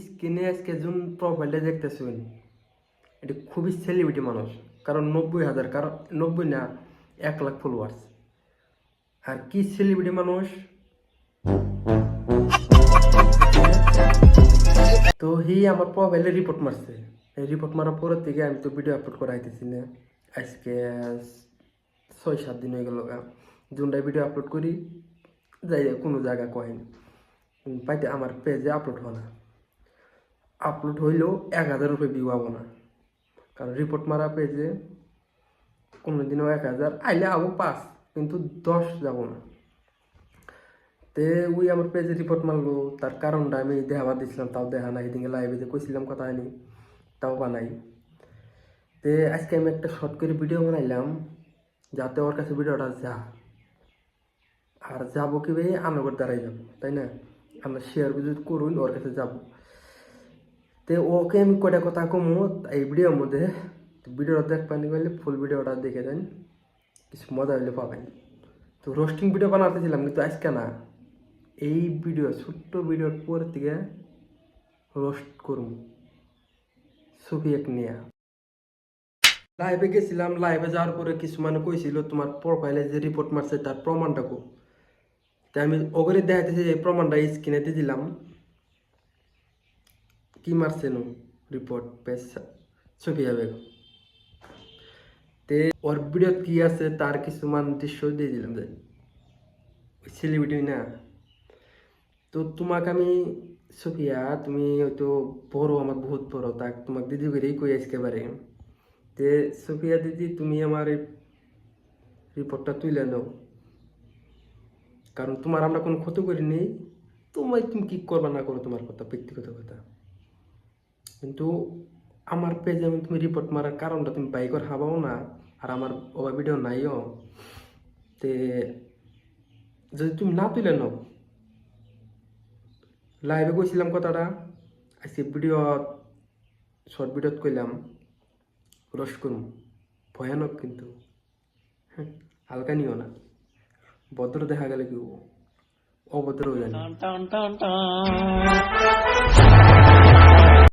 স্ক্রিনে আজকে যোন প্রোফাইলটা দেখতেছেন এটা খুবই সেলিব্রিটি মানুষ, কারণ 90,000, কারণ 90 না 1 লাখ ফলোয়ার্স। আর কি সেলিব্রিটি মানুষ, তো হি আমার প্রোফাইলে রিপোর্ট মারছে। এই রিপোর্ট মারার পরের থেকে আমি তো ভিডিও আপলোড করা হইতেছি না। আজকে 6-7 দিন হয়ে গেল যোনটাই ভিডিও আপলোড করি যাই কোনো জায়গা কয়েন পাইতে আমার পেজে আপলোড হয় না। আপলোড হইলেও 1,000 রুপয়ে ভিউ হবো না, কারণ রিপোর্ট মারা পেজে কোনোদিনও 1,000 আইলে আবো 5, কিন্তু 10 যাব না। তে ওই আমার পেজে রিপোর্ট মারলো, তার কারণটা আমি দেখাবার দিয়েছিলাম, তাও দেখা নাই। এদিকে লাইভে যে কইছিলাম কথা হয়নি, তাও বানাই। তে আজকে আমি একটা শর্ট করে ভিডিও বানাইলাম যাতে ওর কাছে ভিডিওটা যা, আর যাবো কি ভাই আনগর দ্বারাই যাবো, তাই না? আমরা শেয়ার যদি করুন ওর কাছে যাবো। তে ওকে আমি কয়টা কথা কমো এই ভিডিওর মধ্যে। ভিডিওটা দেখবেন গেলে ফুল ভিডিওটা দেখে দেন, কিছু মজা হইলে পাবেন। তো রোস্টিং ভিডিও বানাতেছিলাম, কিন্তু আজকে না, এই ভিডিও ছোট্ট ভিডিওর পর থেকে রোস্ট করুন সুফিয়াক নিয়ে। লাইভে গেছিলাম, লাইভে যাওয়ার পরে কিছু মানে কইছিল তোমার প্রোফাইলে যে রিপোর্ট মারছে তার প্রমাণটা কো। তাই আমি ওগরে দেখাইতেছি, এই প্রমাণটা স্ক্রিনে দিয়ে দিলাম। কি মারছে no report page Sufiya Begum. তে ওর ভিডিও কি আছে তার কিছুমান দৃশ্য দিয়ে দিলাম, যাই সেলিব্রিটি না। তো তোমাকে আমি সুফিয়া, তুমি হয়তো বড়, আমার বহুত বড়, তাক তোমাকে দিদি করেই কই একেবারে। তে সুফিয়া দিদি, তুমি আমার এই রিপোর্টটা তুলে নাও, কারণ তোমার আমরা কোনো ক্ষতি করিনি। তুমি কি করবা না করো তোমার কথা, ব্যক্তিগত কথা, কিন্তু আমার পেজে আমি তুমি রিপোর্ট মারার কারণটা তুমি বাইকর হাবাও না, আর আমার ওভার ভিডিও নাইও। তে যদি তুমি না তুলে নাও, লাইভে কইছিলাম কথাটা, আজকে ভিডিও শর্ট ভিডিওত কইলাম রোস্ট করুম, ভয়ানক কিন্তু। হ্যাঁ, হালকা নিও না, ভদ্র দেখা গেলে কি অভদ্র হয়ে জানি।